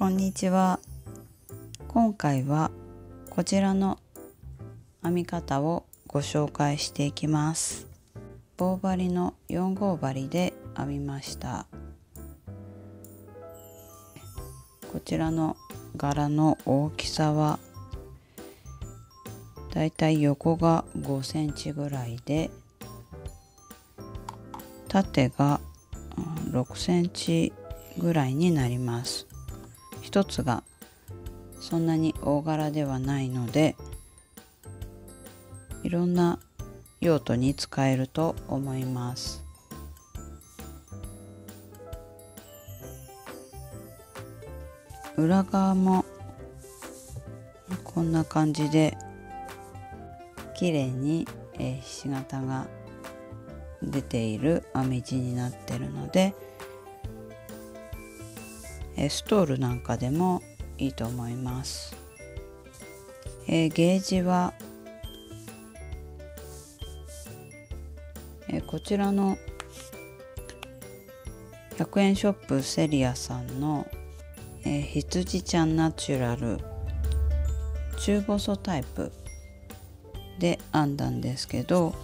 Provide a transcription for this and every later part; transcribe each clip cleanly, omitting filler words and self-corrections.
こんにちは。今回はこちらの編み方をご紹介していきます。棒針の4号針で編みました。こちらの柄の大きさはだいたい横が5センチぐらいで、縦が6センチぐらいになります。一つがそんなに大柄ではないので、いろんな用途に使えると思います。裏側もこんな感じで綺麗にひし形が出ている編み地になっているので、ストールなんかでもいいと思います。ゲージはこちらの100円ショップセリアさんの羊ちゃんナチュラル中細タイプで編んだんですけど、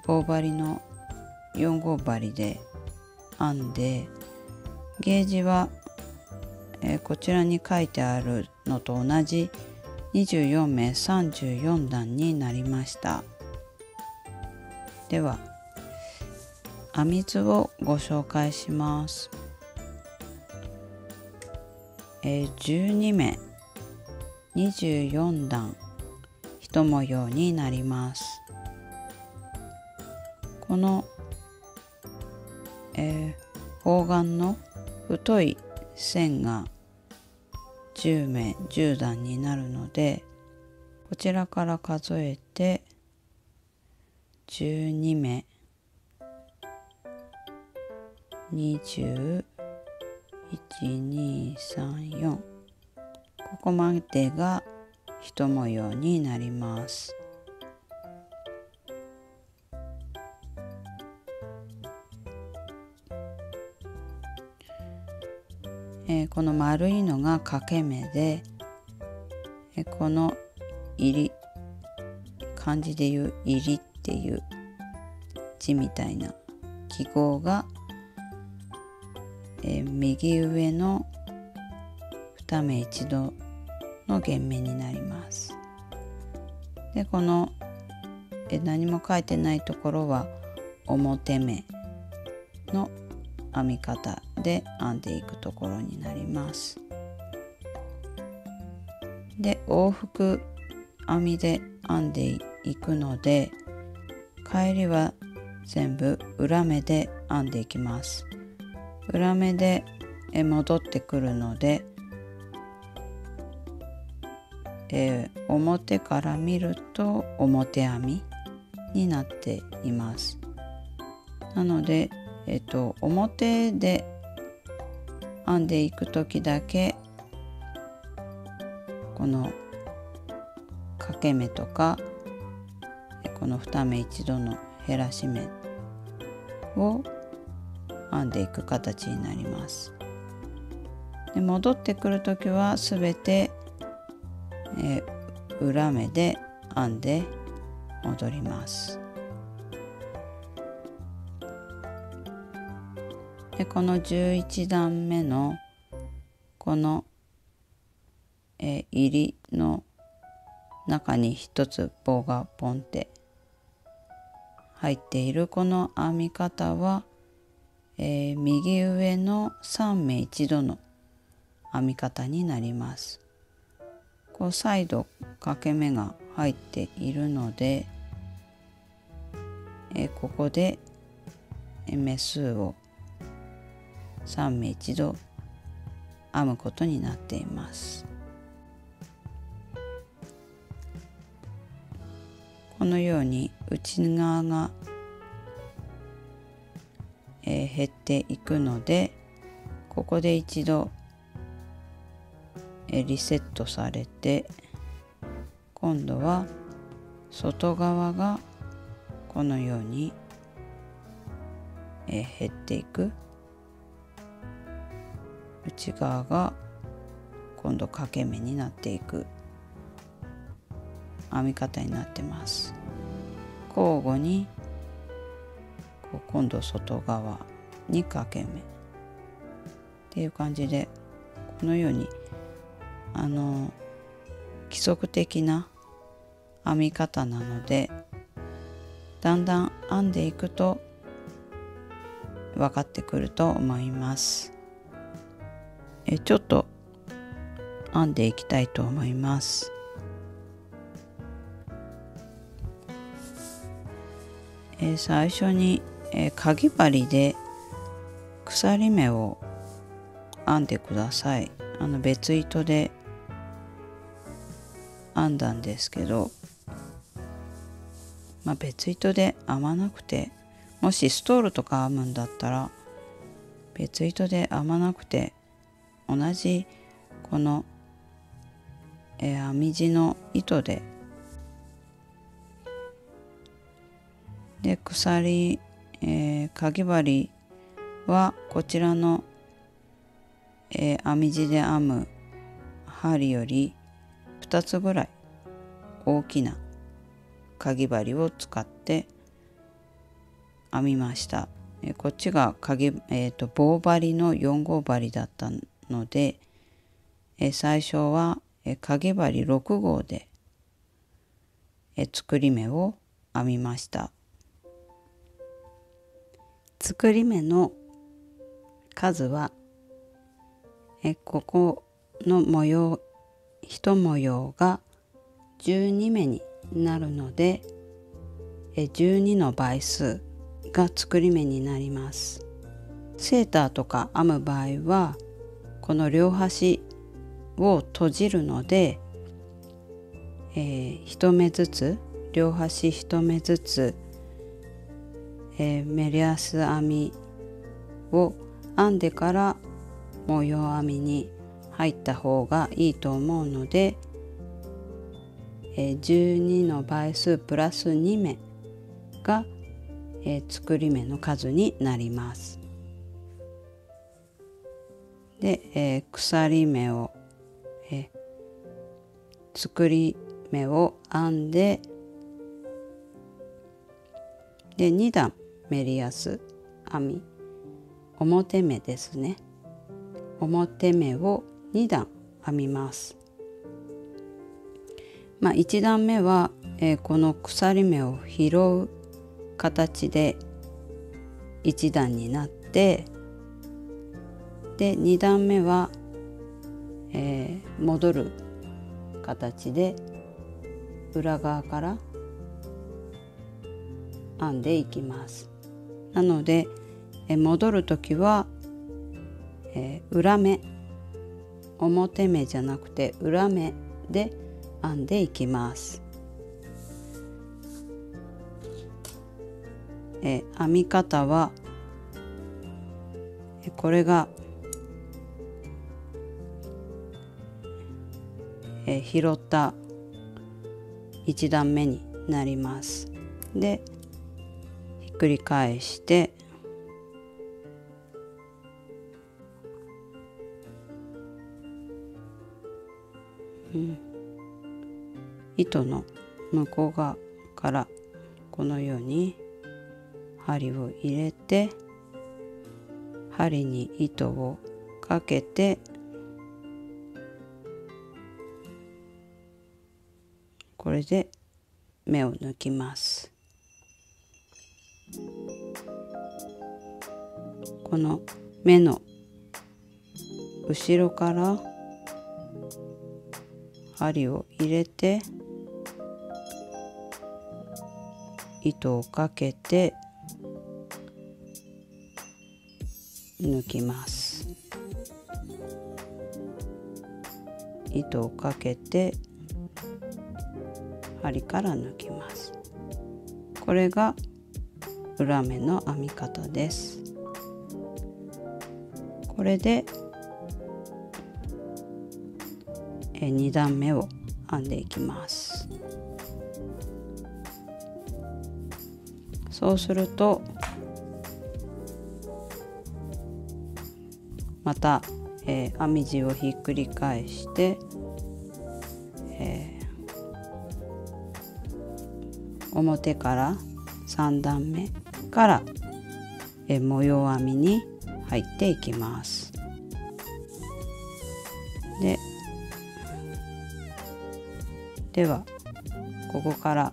棒針の4号針で編んで、ゲージは、こちらに書いてあるのと同じ24目34段になりました。では編み図をご紹介します。12目24段一模様になります。この、方眼の太い線が10目10段になるので、こちらから数えて12目21、2、3、4、ここまでが一模様になります。この丸いのが掛け目で、この入り、漢字でいう入りっていう字みたいな記号が、右上の2目1度の弦目になります。でこの何も書いてないところは表目の編み方で編んでいくところになります。で往復編みで編んでいくので、帰りは全部裏目で編んでいきます。裏目で戻ってくるので、表から見ると表編みになっています。なので、表で編んでいく時だけこの掛け目とかこの2目1度の減らし目を編んでいく形になります。で戻ってくる時はすべて、裏目で編んで戻ります。でこの11段目のこの、入りの中に一つ棒がポンって入っているこの編み方は、右上の3目1度の編み方になります。こう再度掛け目が入っているので、ここで目数を3目1度編むことになっています。このように内側が、減っていくので、ここで一度、リセットされて、今度は外側がこのように減っていく。内側が今度掛け目になっていく編み方になってます。交互に今度外側に掛け目っていう感じで、このように規則的な編み方なので、だんだん編んでいくと分かってくると思います。ちょっと編んでいきたいと思います。最初にかぎ針で鎖目を編んでください。別糸で編んだんですけど、別糸で編まなくて、もしストールとか編むんだったら別糸で編まなくて、同じこの、編み地の糸で鎖、かぎ針はこちらの、編み地で編む針より2つぐらい大きなかぎ針を使って編みました。こっちが棒針の4号針だったので、最初はかぎ針6号で作り目を編みました。作り目の数はここの模様1模様が12目になるので、12の倍数が作り目になります。セーターとか編む場合はこの両端を閉じるので、1目ずつ両端1目ずつ、メリヤス編みを編んでから模様編みに入った方がいいと思うので、12の倍数プラス2目が、作り目の数になります。で、鎖目を、作り目を編んで、2段メリヤス編み、表目ですね。表目を2段編みます。1段目は、この鎖目を拾う形で1段になって、で2段目は、戻る形で裏側から編んでいきます。なので、戻る時は、裏目、表目じゃなくて裏目で編んでいきます。編み方はこれが、拾った1段目になります。でひっくり返して、糸の向こう側からこのように針を入れて、針に糸をかけて、これで目を抜きます。この目の後ろから針を入れて糸をかけて抜きます。糸をかけて針から抜きます。これが裏目の編み方です。これで2段目を編んでいきます。そうするとまた、編み地をひっくり返して、表から3段目から、模様編みに入っていきます。ではここから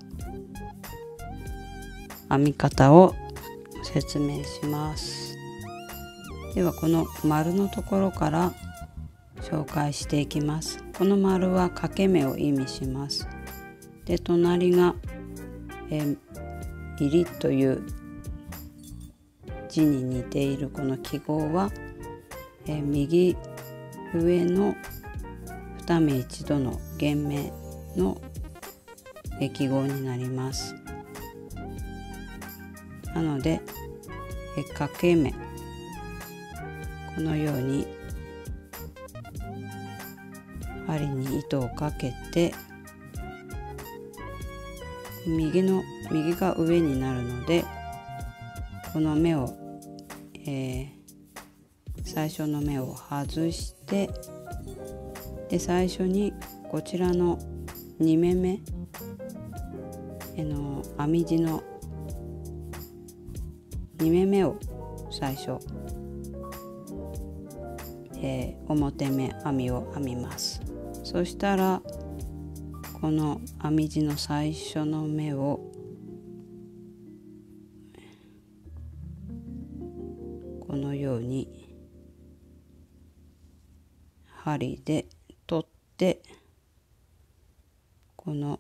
編み方を説明します。ではこの丸のところから紹介していきます。この丸は掛け目を意味します。で隣が入りという字に似ているこの記号は、右上の2目一度の弦目の記号になります。なので掛け目、このように針に糸をかけて、右が上になるので、この目を、最初の目を外して、で最初にこちらの2目目編み地の2目目を最初、表目編みを編みます。そしたらこの編み地の最初の目をこのように針で取って、この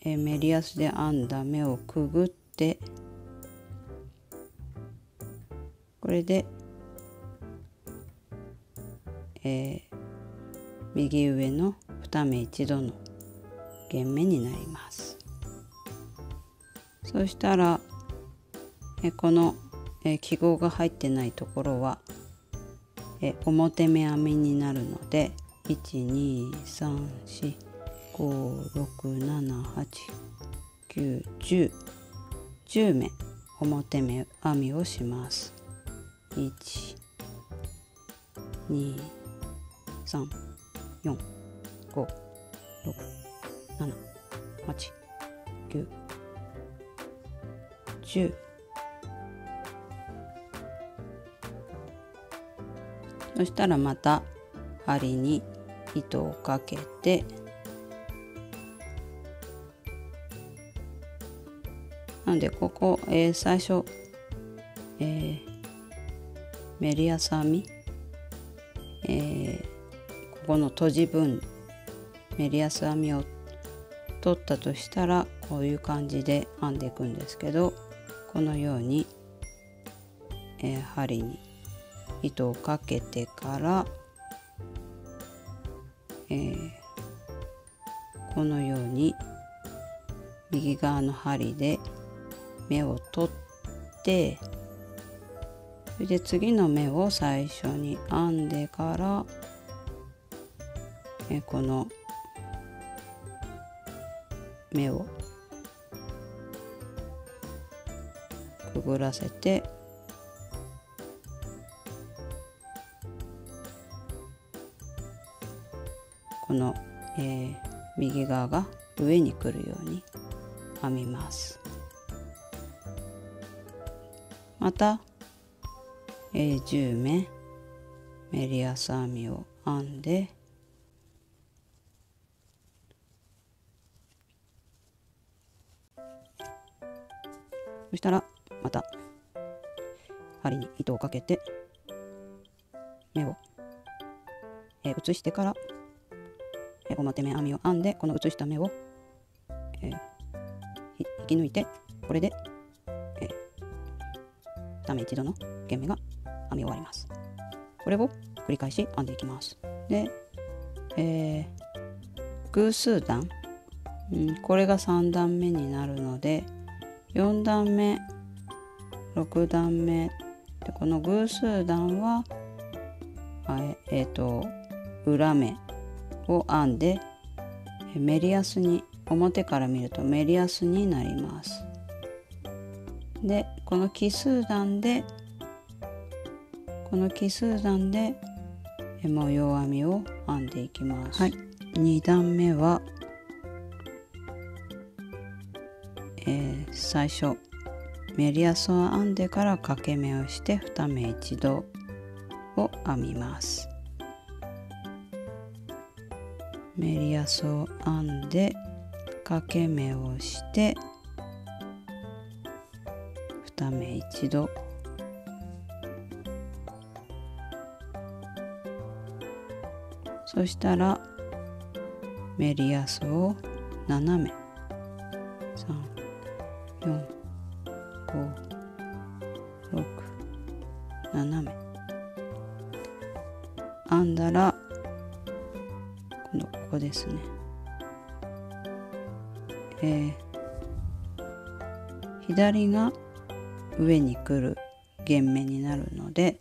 メリヤスで編んだ目をくぐって、これで、右上の2目一度の弦目になります。そしたらこの記号が入ってないところは表目編みになるので、12345678910 10目表目編みをします。1、2、3、4、5、6、7、8、9、10。そしたらまた針に糸をかけて、なのでここ、最初、メリヤス編み、ここの閉じ分メリヤス編みを取ったとしたら、こういう感じで編んでいくんですけど、このように、針に糸をかけてから、このように右側の針で目を取って、それで次の目を最初に編んでから、この目をくぐらせて、この、右側が上に来るように編みます。また、10目メリヤス編みを編んで、そしたらまた針に糸をかけて目を、移してから、表目編みを編んで、この移した目を、引き抜いて、これで、2目一度の弦目が編み終わります。これを繰り返し編んでいきます。で、偶数段、これが3段目になるので、4段目6段目で、この偶数段は、裏目を編んで、メリヤスに、表から見るとメリヤスになります。でこの奇数段でこの奇数段で模様編みを編んでいきます。はい、2段目は、最初メリヤスを編んでから掛け目をして2目一度を編みます。メリヤスを編んで掛け目をして2目一度、そしたらメリヤスを斜め3、4、5、6、斜め編んだら、今度ここですね、左が上に来る弦目になるので、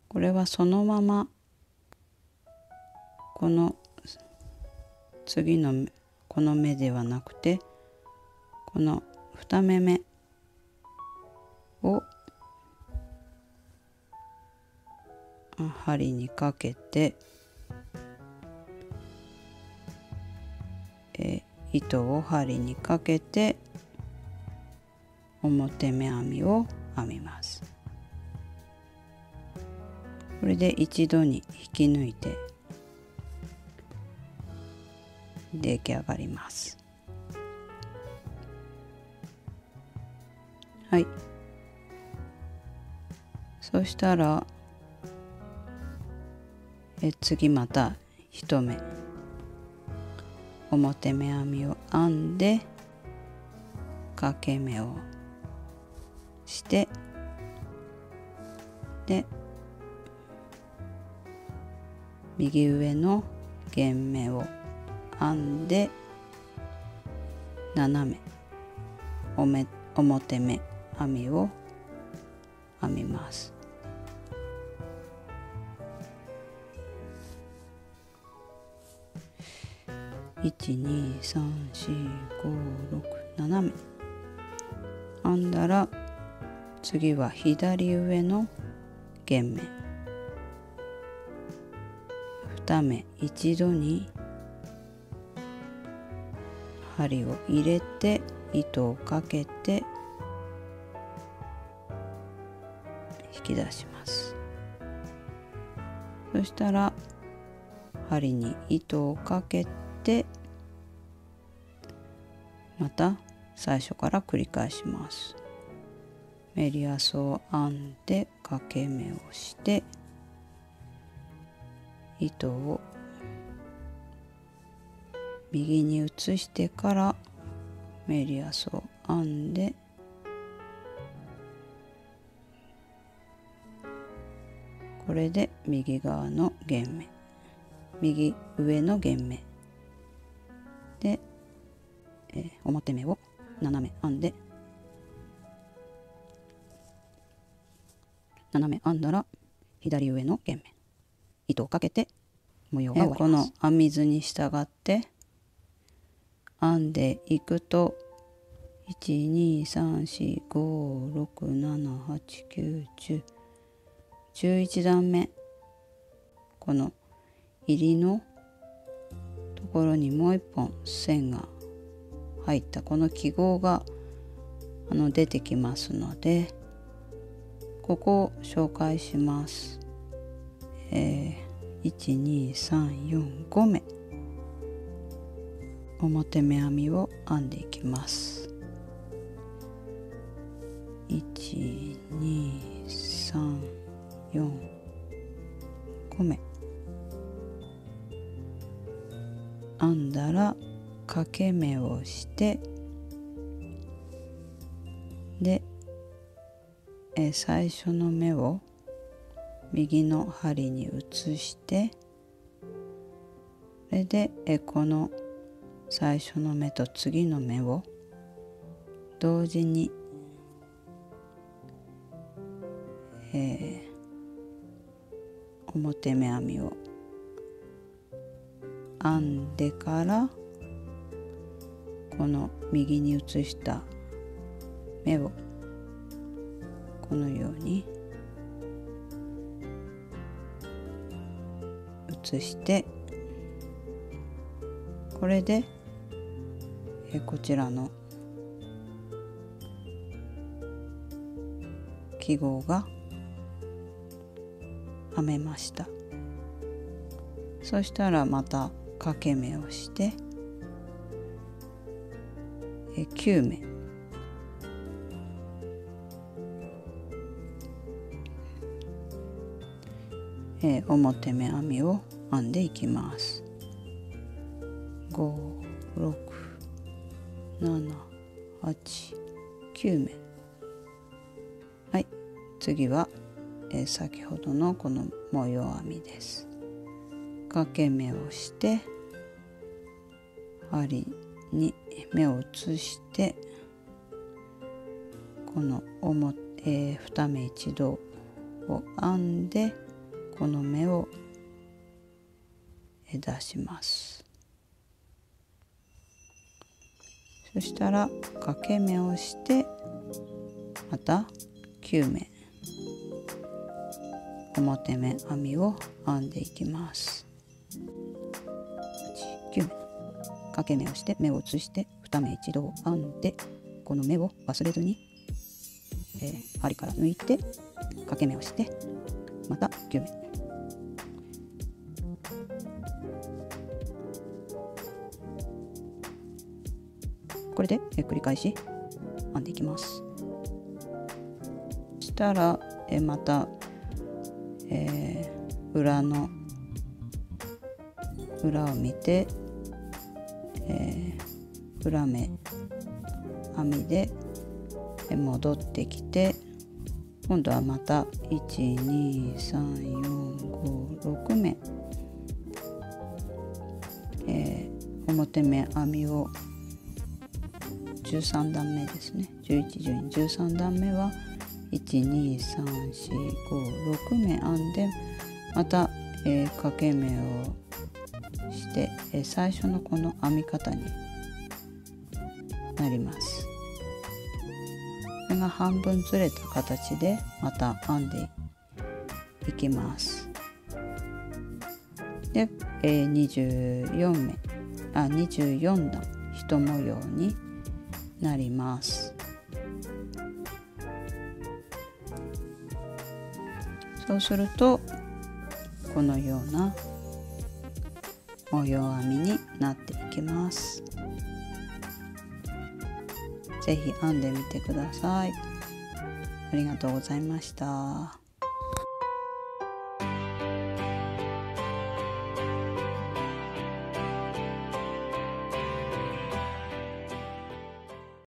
これはそのままこの次のこの目ではなくて、この2目目を針にかけて、糸を針にかけて表目編みを編みます。これで一度に引き抜いて出来上がります。はい、そしたら次また1目表目編みを編んで掛け目をして、で右上の弦目を編んで斜め表目編みを編みます。1,2,3,4,5,6,7目編んだら、次は左上の弦目2目一度に針を入れて糸をかけて引き出します。そしたら針に糸をかけてまた最初から繰り返します。メリヤスを編んで掛け目をして糸を右に移してからメリヤスを編んでこれで右側の弦目、右上の弦目で、表目を斜め編んで斜め編んだら左上の弦目糸をかけて模様が終わります。この編み図に従って編んでいくと1,2,3,4,5,6,7,8,9,10,11段目、この入りのところにもう一本線が入ったこの記号が出てきますので、ここを紹介します。1,2,3,4,5目表目編みを編んでいきます。1,2,3,4,5目編んだら掛け目をしてで、最初の目を右の針に移して、それでこの最初の目と次の目を同時に、表目編みを編んでからこの右に移した目をこのように移して、これでこちらの記号が編めました。そしたらまた掛け目をして9目表目編みを編んでいきます。5、6、7、8、9目。はい、次は、先ほどのこの模様編みです。掛け目をして針に目を移してこの2目一度を編んでこの目を出します。そしたら掛け目をしてまた9目表目編みを編んでいきます。9目掛け目をして目を移して2目一度を編んでこの目を忘れずに、針から抜いて掛け目をしてまた9目これで繰り返し編んでいきます。そしたらまた、裏を見て、裏目編みで戻ってきて今度はまた12345目、表目編みを13段目ですね。11、12、13段目は12345目編んでまた、掛け目をして、最初のこの編み方になります。これが半分ずれた形でまた編んでいきます。で、24段一模様になります。そうするとこのような模様編みになっていきます。ぜひ編んでみてください。ありがとうございました。